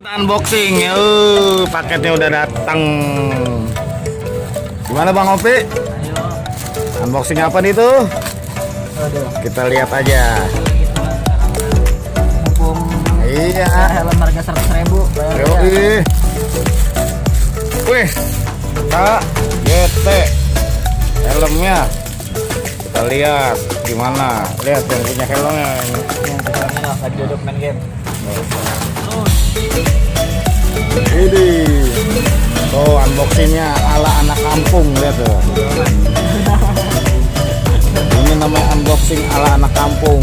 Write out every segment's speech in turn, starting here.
Unboxing, paketnya udah datang. Gimana Bang Opi? Ayo. Unboxing apa nih tuh? Aduh. Kita lihat aja. Mumpung Iya. helm harga 100.000 bayar aja. Yoi. Wih, Kak, GT helmnya. Kita lihat gimana. Lihat yang punya helmnya. Yang kesannya lah lagi duduk main game. Ini tuh unboxingnya ala anak kampung, lihat tuh. Ini namanya unboxing ala anak kampung.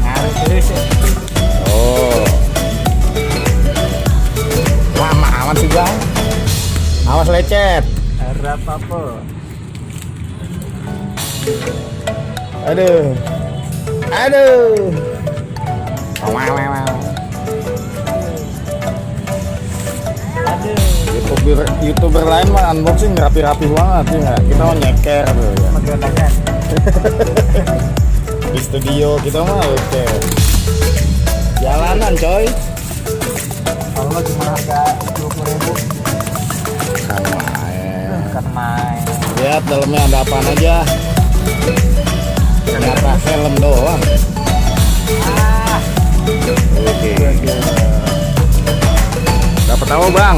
Ngaruh terus ya. Oh, lama amat sih Bang. Awas lecet. Harap apa? Aduh, aduh. Wow. Aduh. YouTuber lain mah unboxing rapi-rapi banget ya nggak? Kita mau nyeker tuh ya. Menggunakan. Di studio kita mah nyeker. Jalanan coy. Kalau cuma harga 20.000 Kan main. kan main. Lihat dalamnya ada apaan aja. Ternyata helm doang. Ah, Oke. Dapat apa Bang?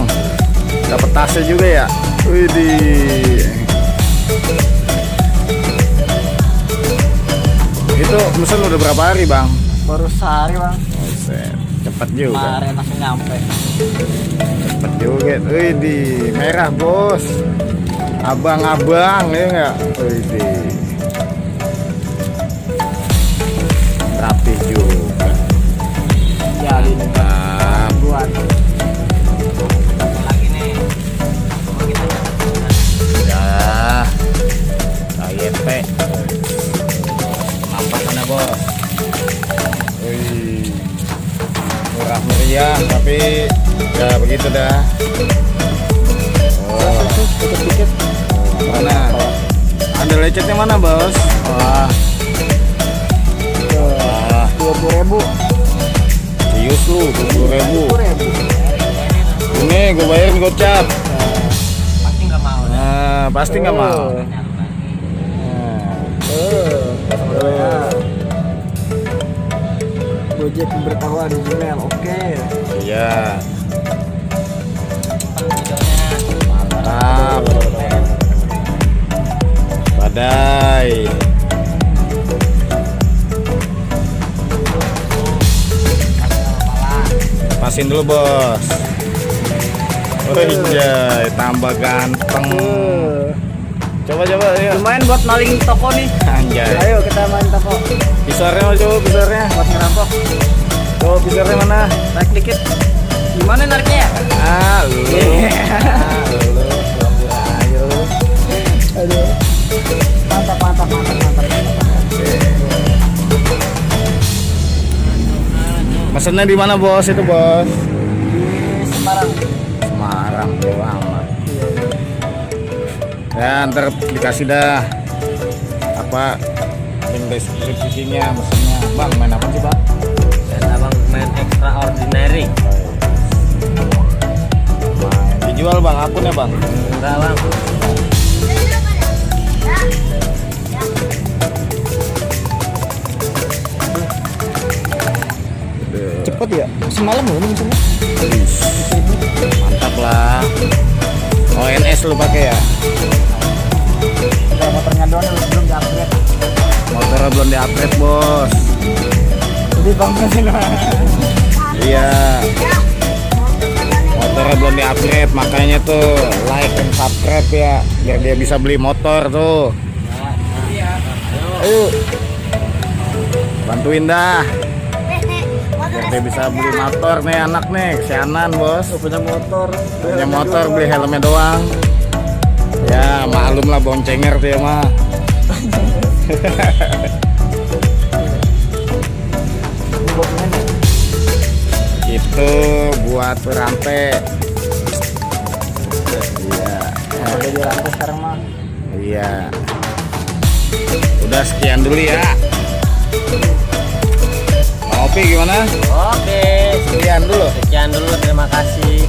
Dapat tasnya juga ya. Widih. Itu pesan udah berapa hari Bang? baru sehari bang. Buset, cepet juga. Kemarin langsung nyampe. Cepet juga. Widih, merah bos. Abang-abang ya nggak? Widih. Rapi juga. Jalin Mantap. buat. Satu lagi nih. Coba kita catat. Ya. KYP. Nampak mana bos? Wih. Murah meriah tapi ya begitu dah. Oh. Dikit-dikit. Mana? Ada lecetnya mana bos? Wah. Wah. 20.000. Cius lu 20.000. 20.000. Ini gue bayarin gocap. Pasti nggak mau. Nah, pasti nggak mau. Nah. Gojek pemberitahuan di Gmail, oke. Iya. Mantap. Badai. Pasin dulu bos. Oh iya, tambah ganteng. Coba ya. Lumayan buat maling toko nih. Anjay. Ayo kita main toko Pisarnya coba pisarnya. buat ngerampok. Coba pisarnya mana? Naik dikit. Gimana nariknya ya? Ah, lu. Ah, lu. Pura-pura aja lu. Aduh. Mantap. Mesennya di mana bos itu bos? Di Semarang. Semarang jauh amat. Ya ntar dikasih dah apa link deskripsinya mesennya. Bang main apa sih bang? Dan abang main extraordinary. Dijual bang akunnya bang? Enggak bang. Cepet ya? Semalam loh ini misalnya. Mantap lah. ONS lu pakai ya? Udah motornya doang belum di-upgrade. Motornya belum di-upgrade bos. Jadi bangnya sih lah. Iya. Motornya belum di-upgrade makanya tuh like dan subscribe ya biar dia bisa beli motor tuh. Ayo. Bantuin dah. Biar dia bisa beli motor nih anak nih, kesianan bos. Punya motor. Punya motor beli helmnya doang. Ya maklum lah boncenger tuh ya mah. Itu buat rampe. Iya. Udah di rantai sekarang mah. Iya. Udah sekian dulu ya. Oke, gimana? Oke, Sekian dulu. sekian dulu, terima kasih.